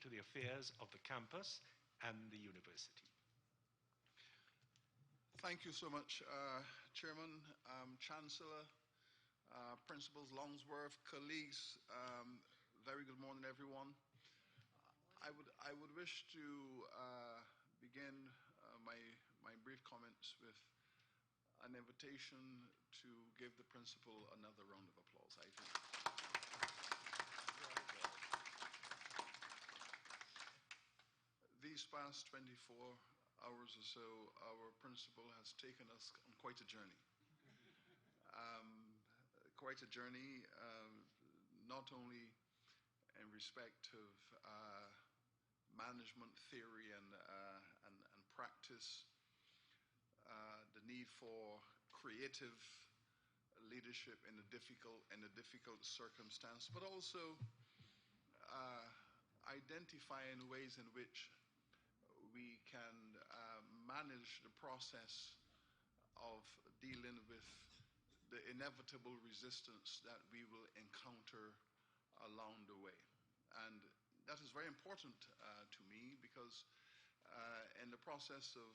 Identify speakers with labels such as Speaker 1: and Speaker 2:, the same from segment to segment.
Speaker 1: to the affairs of the campus and the university.
Speaker 2: Thank you so much, Chairman, Chancellor, Principals Longsworth, colleagues. Very good morning, everyone. I would wish to begin my brief comments with an invitation to give the principal another round of applause. I think. These past 24 hours or so, our principal has taken us on quite a journey. Not only in respect of management theory and practice, the need for creative leadership in a difficult circumstance, but also identifying ways in which we can manage the process of dealing with the inevitable resistance that we will encounter along the way. And that is very important to me because in the process of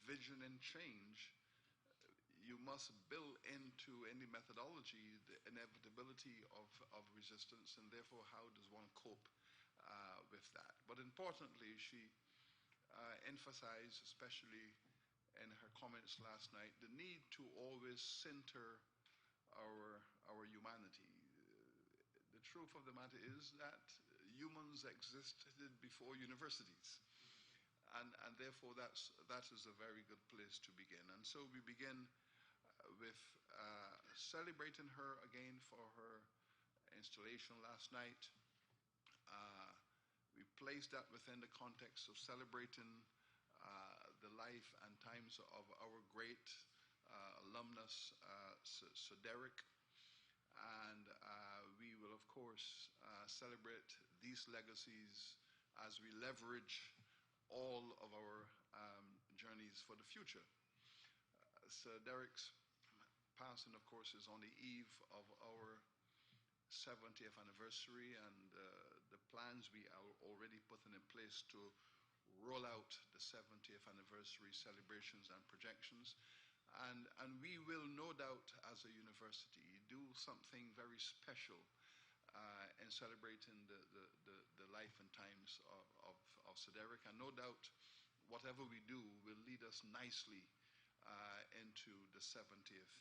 Speaker 2: vision and change, you must build into any methodology the inevitability of resistance, and therefore how does one cope with that. But importantly, she emphasized, especially in her comments last night, the need to always center our humanity. The truth of the matter is that humans existed before universities, and therefore that is a very good place to begin. And so we begin with celebrating her again for her installation last night. We place that within the context of celebrating the life and times of our great alumnus, Sir Derek. And we will, of course, celebrate these legacies as we leverage all of our journeys for the future. Sir Derek's passing, of course, is on the eve of our 70th anniversary, and the plans we are already putting in place to roll out the 70th anniversary celebrations and projections. And we will no doubt, as a university, do something very special in celebrating the life and times of Sir Derek. And no doubt, whatever we do will lead us nicely into the 70th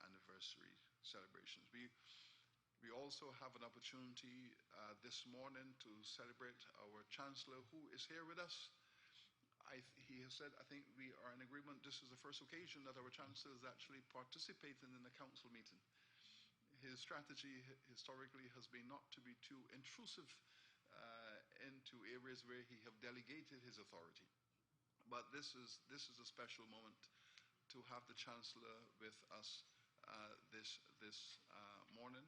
Speaker 2: anniversary celebrations. We also have an opportunity this morning to celebrate our Chancellor, who is here with us. He has said, I think we are in agreement, this is the first occasion that our Chancellor is actually participating in a council meeting. His strategy historically has been not to be too intrusive into areas where he has delegated his authority. But this is a special moment to have the Chancellor with us this morning,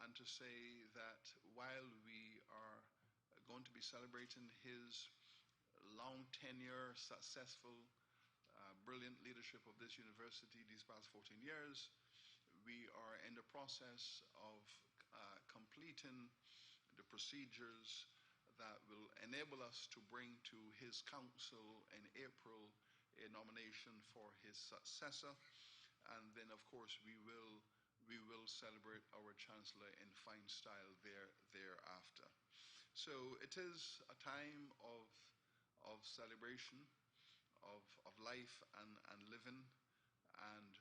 Speaker 2: and to say that while we are going to be celebrating his long tenure, successful, brilliant leadership of this university these past 14 years, we are in the process of completing the procedures that will enable us to bring to his council in April a nomination for his successor. And then, of course, we will celebrate our Chancellor in fine style thereafter. So it is a time of celebration, of life and living, and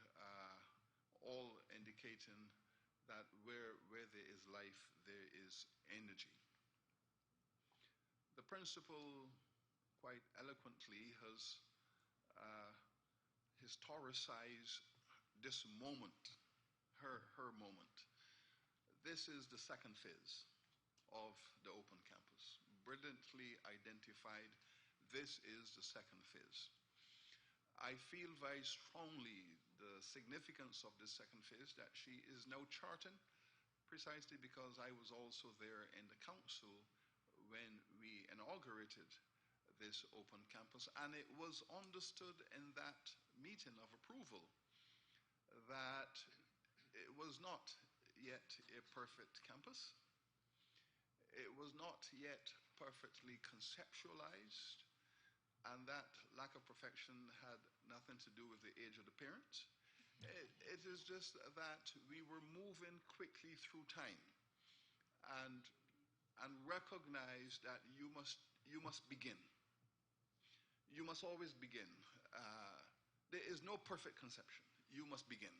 Speaker 2: all indicating that where there is life, there is energy. The principal, quite eloquently, has historicized this moment, her moment. This is the second phase of the open campus. Brilliantly identified, this is the second phase. I feel very strongly the significance of this second phase that she is now charting, precisely because I was also there in the council when we inaugurated this open campus, and it was understood in that meeting of approval that it was not yet a perfect campus. was not yet perfectly conceptualized, and that lack of perfection had nothing to do with the age of the parents. It is just that we were moving quickly through time, and recognize that you must begin. You must always begin. There is no perfect conception. You must begin.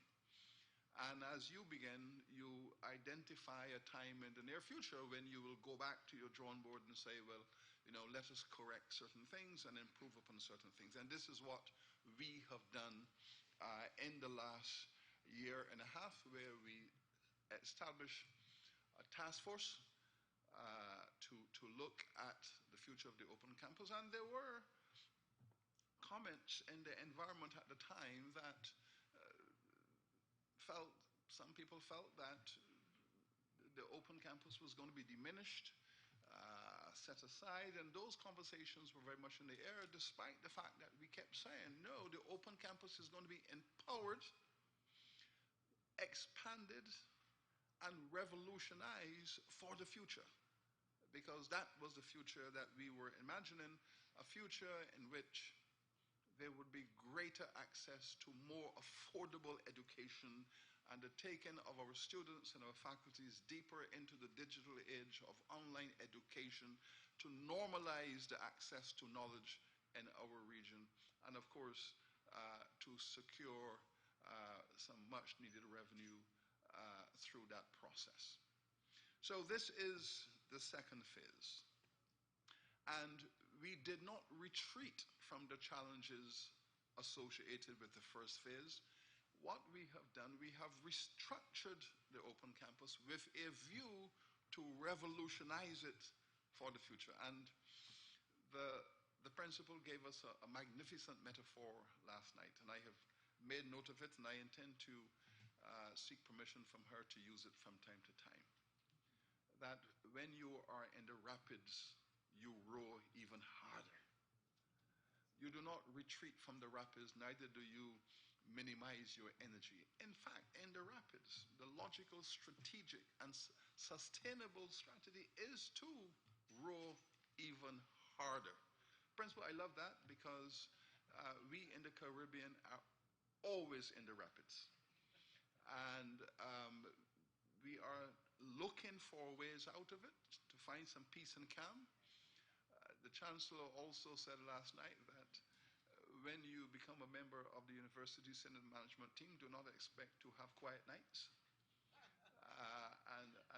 Speaker 2: And as you begin, you identify a time in the near future when you will go back to your drawing board and say, well, let us correct certain things and improve upon certain things. And this is what we have done in the last year and a half, where we established a task force to look at the future of the open campus. And there were comments in the environment at the time that some people felt that the open campus was going to be diminished, set aside, and those conversations were very much in the air, despite the fact that we kept saying, no, the open campus is going to be empowered, expanded, and revolutionized for the future. Because that was the future that we were imagining, a future in which there would be greater access to more affordable education and the taking of our students and our faculties deeper into the digital age of online education to normalize the access to knowledge in our region, and of course to secure some much needed revenue through that process. So this is the second phase. And we did not retreat from the challenges associated with the first phase. What we have done, we have restructured the open campus with a view to revolutionize it for the future. And the principal gave us a magnificent metaphor last night, and I have made note of it, and I intend to seek permission from her to use it from time to time. That when you are in the rapids, you row even harder. You do not retreat from the rapids, neither do you minimize your energy. In fact, in the rapids, the logical, strategic, and sustainable strategy is to row even harder. Principal, I love that because we in the Caribbean are always in the rapids. And we are looking for ways out of it, to find some peace and calm. The Chancellor also said last night that when you become a member of the University Senate Management Team, do not expect to have quiet nights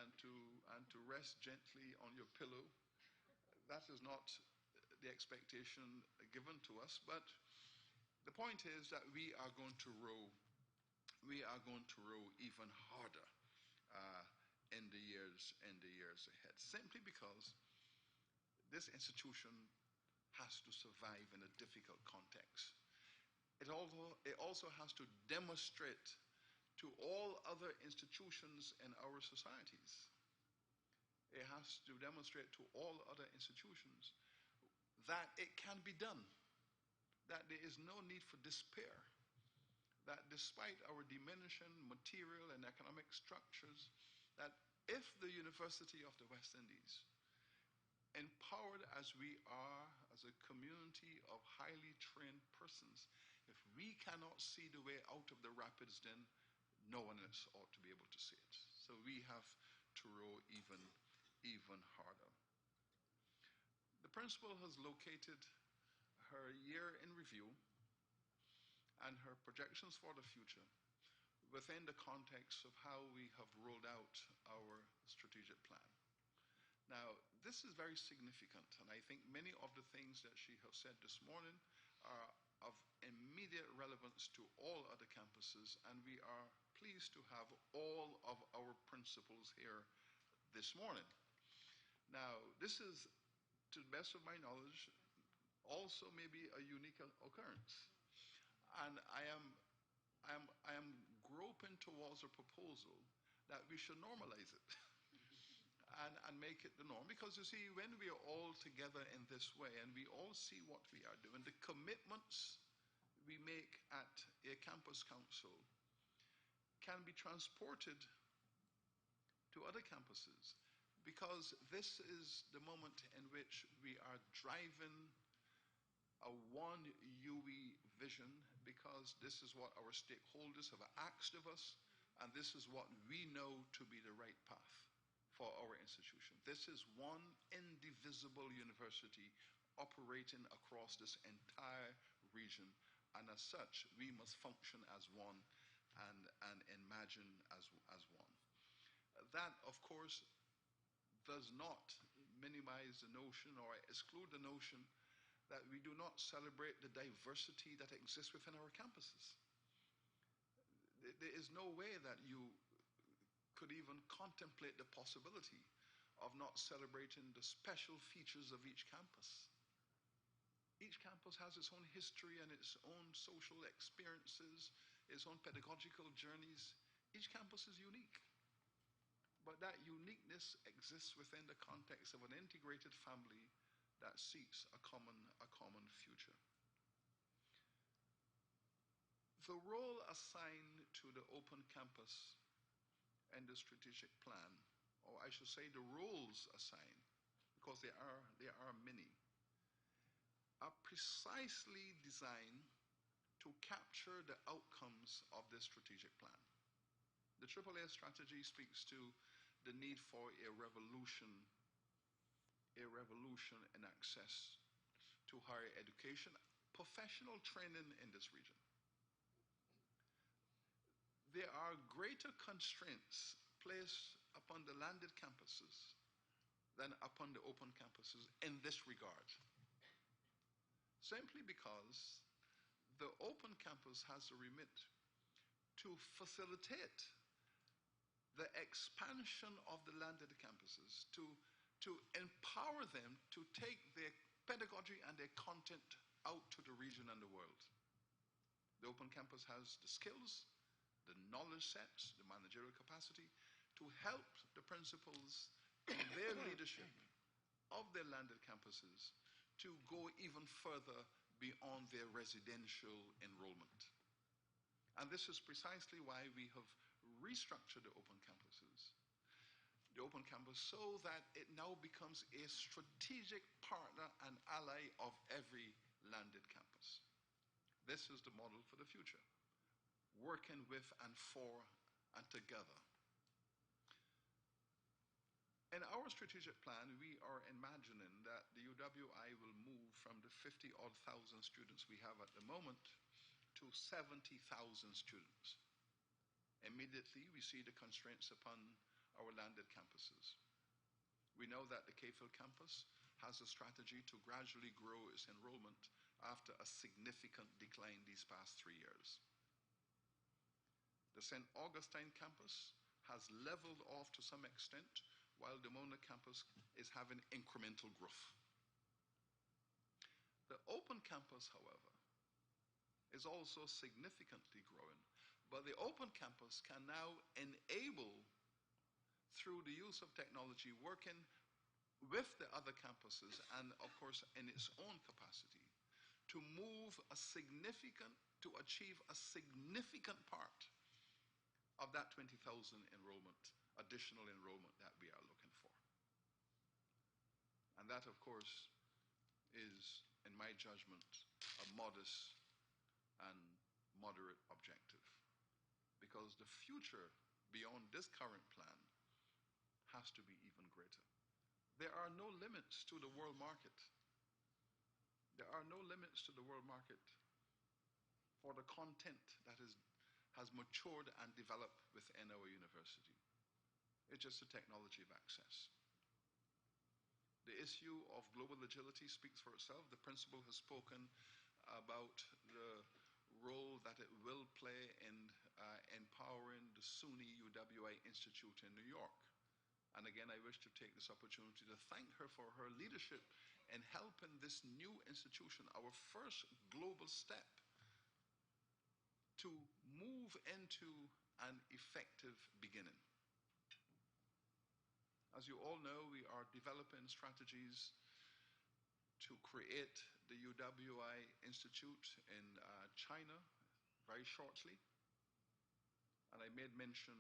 Speaker 2: and to rest gently on your pillow. That is not the expectation given to us, but the point is that we are going to row even harder in the years ahead, simply because this institution has to survive in a difficult context. It also has to demonstrate to all other institutions in our societies. It has to demonstrate to all other institutions that it can be done, that there is no need for despair, that despite our diminishing material and economic structures, that if the University of the West Indies, empowered as we are as a community of highly trained persons, if we cannot see the way out of the rapids, then no one else ought to be able to see it. So we have to row even harder. The principal has located her year in review and her projections for the future within the context of how we have rolled out our strategic plan. Now, this is very significant, and I think many of the things that she has said this morning are of immediate relevance to all other campuses, and we are pleased to have all of our principals here this morning. Now, this is, to the best of my knowledge, also maybe a unique occurrence. And I am groping towards a proposal that we should normalize it and make it the norm. Because you see, when we are all together in this way and we all see what we are doing, the commitments we make at a campus council can be transported to other campuses. because this is the moment in which we are driving a one UWI vision, because this is what our stakeholders have asked of us, and this is what we know to be the right path for our institution. This is one indivisible university operating across this entire region, and as such, we must function as one and imagine as one. That, of course, does not minimize the notion or exclude the notion that we do not celebrate the diversity that exists within our campuses. There is no way that you could even contemplate the possibility of not celebrating the special features of each campus. Each campus has its own history and its own social experiences, its own pedagogical journeys. Each campus is unique. But that uniqueness exists within the context of an integrated family that seeks a common future. The role assigned to the open campus and the strategic plan, or I should say the roles assigned, because there are many, are precisely designed to capture the outcomes of this strategic plan. The AAA strategy speaks to the need for a revolution in access to higher education, professional training in this region. There are greater constraints placed upon the landed campuses than upon the open campuses in this regard, simply because the open campus has a remit to facilitate the expansion of the landed campuses, to empower them to take their pedagogy and their content out to the region and the world. The open campus has the skills, the knowledge sets, the managerial capacity to help the principals in their leadership of their landed campuses to go even further beyond their residential enrollment. And this is precisely why we have restructured the open campus so that it now becomes a strategic partner and ally of every landed campus. This is the model for the future, working with and for and together. In our strategic plan, we are imagining that the UWI will move from the 50-odd thousand students we have at the moment to 70,000 students. Immediately, we see the constraints upon our landed campuses. We know that the Cayfield campus has a strategy to gradually grow its enrollment after a significant decline these past 3 years. The St. Augustine campus has leveled off to some extent, while the Mona campus is having incremental growth. The open campus, however, is also significantly growing, but the open campus can now enable, through the use of technology, working with the other campuses and, of course, in its own capacity, to achieve a significant part of that 20,000 additional enrollment that we are looking for. And that, of course, is, in my judgment, a modest and moderate objective, because the future beyond this current plan has to be even greater. There are no limits to the world market. There are no limits to the world market for the content that has matured and developed within our university. It's just a technology of access. The issue of global agility speaks for itself. The principal has spoken about the role that it will play in empowering the SUNY UWI Institute in New York. And again, I wish to take this opportunity to thank her for her leadership in helping this new institution, our first global step, to move into an effective beginning. As you all know, we are developing strategies to create the UWI Institute in China very shortly. And I made mention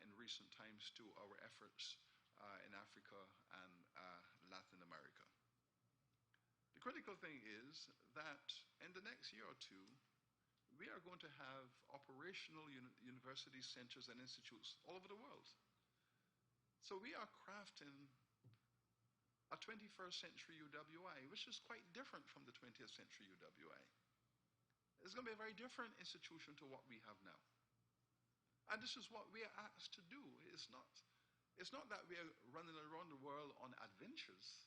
Speaker 2: in recent times to our efforts in Africa and Latin America. The critical thing is that in the next year or two, we are going to have operational university centers and institutes all over the world. So we are crafting a 21st century UWI, which is quite different from the 20th century UWI. It's going to be a very different institution to what we have now. And this is what we are asked to do. It's not that we are running around the world on adventures.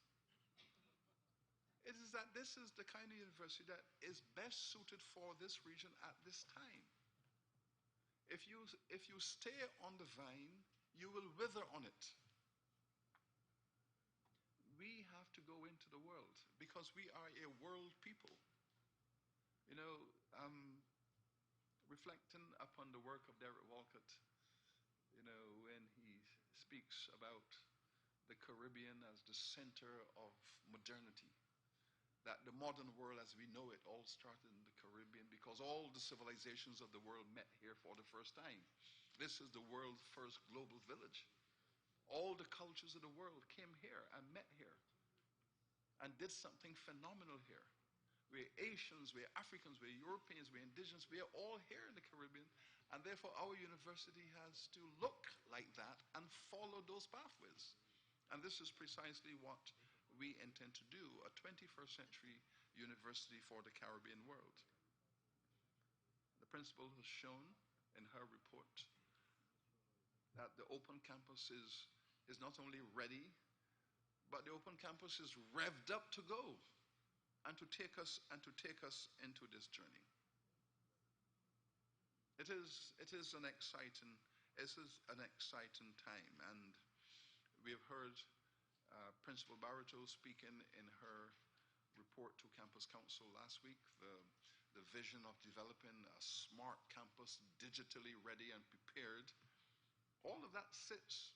Speaker 2: It is that this is the kind of university that is best suited for this region at this time. If you stay on the vine, you will wither on it. We have to go into the world because we are a world people. You know, reflecting upon the work of Derek Walcott, you know, when he speaks about the Caribbean as the center of modernity, that the modern world as we know it all started in the Caribbean because all the civilizations of the world met here for the first time. This is the world's first global village. All the cultures of the world came here and met here and did something phenomenal here. We're Asians, we're Africans, we're Europeans, we're indigenous, we are all here in the Caribbean, and therefore our university has to look like that and follow those pathways. And this is precisely what we intend to do, a 21st century university for the Caribbean world. The principal has shown in her report that the open campus is not only ready, but the open campus is revved up to go and to take us into this journey. It is an exciting time, and we have heard Principal Barreto speaking in her report to Campus Council last week, the vision of developing a smart campus, digitally ready and prepared. All of that sits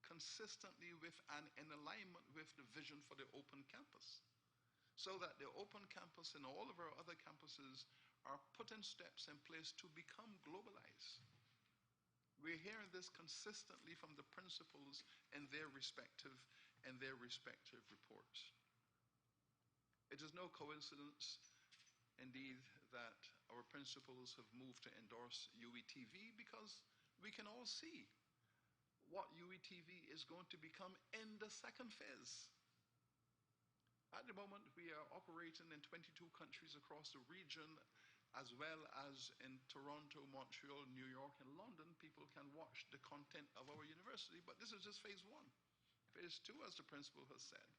Speaker 2: consistently with and in alignment with the vision for the open campus, so that the open campus and all of our other campuses are putting steps in place to become globalized. We're hearing this consistently from the principals in their respective reports. It is no coincidence, indeed, that our principals have moved to endorse UWI because we can all see what UWI is going to become in the second phase. At the moment, we are operating in 22 countries across the region, as well as in Toronto, Montreal, New York, and London. People can watch the content of our university, but this is just phase one. Phase two, as the principal has said,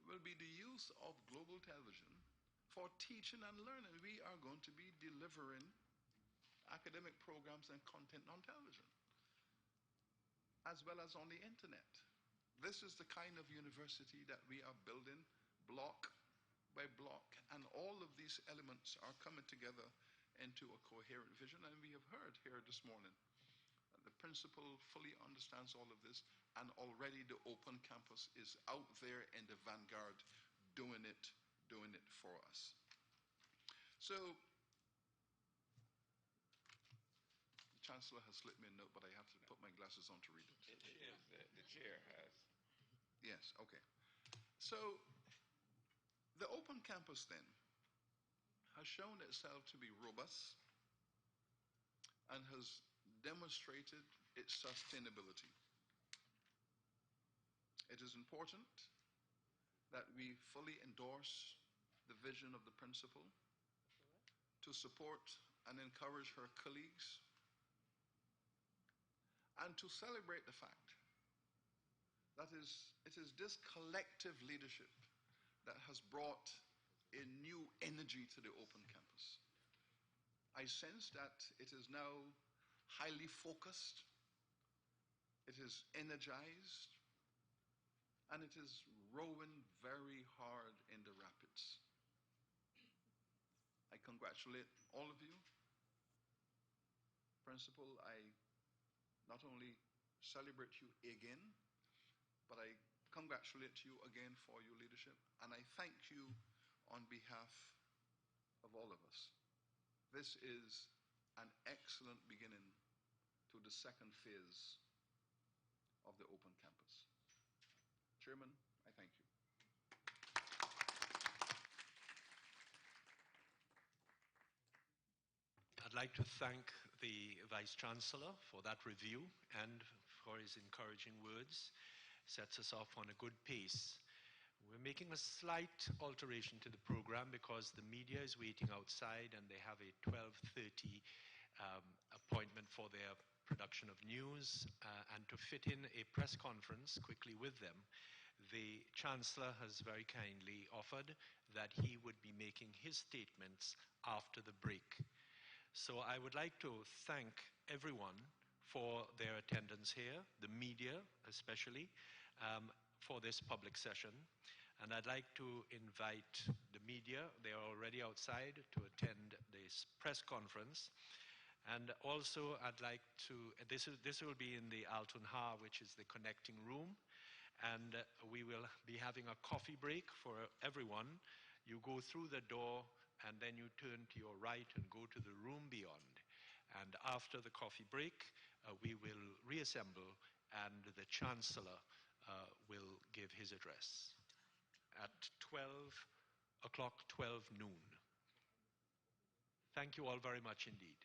Speaker 2: will be the use of global television for teaching and learning. We are going to be delivering academic programs and content on television, as well as on the internet. This is the kind of university that we are building block by block, and all of these elements are coming together into a coherent vision. And we have heard here this morning that the principal fully understands all of this, and already the open campus is out there in the vanguard doing it for us. So the Chancellor has slipped me a note, but I have to put my glasses on to read it.
Speaker 3: The chair has.
Speaker 2: Yes, okay. So the open campus then has shown itself to be robust and has demonstrated its sustainability. It is important that we fully endorse the vision of the principal to support and encourage her colleagues, and to celebrate the fact that it is this collective leadership that has brought a new energy to the open campus. I sense that it is now highly focused, it is energized, and it is rowing very hard in the rapids. I congratulate all of you. Principal, I not only celebrate you again, but I congratulate you again for your leadership, and I thank you on behalf of all of us. This is an excellent beginning to the second phase of the open campus. Chairman, I thank you.
Speaker 1: I'd like to thank the Vice Chancellor for that review and for his encouraging words. Sets us off on a good pace. We're making a slight alteration to the program because the media is waiting outside and they have a 12:30 appointment for their production of news, and to fit in a press conference quickly with them, the Chancellor has very kindly offered that he would be making his statements after the break. So I would like to thank everyone for their attendance here, the media especially, for this public session. And I'd like to invite the media, they are already outside, to attend this press conference. And also I'd like to, this will be in the Alton Ha, which is the connecting room. And we will be having a coffee break for everyone. You go through the door and then you turn to your right and go to the room beyond. And after the coffee break, we will reassemble and the Chancellor will give his address at 12 o'clock, 12 noon. Thank you all very much indeed.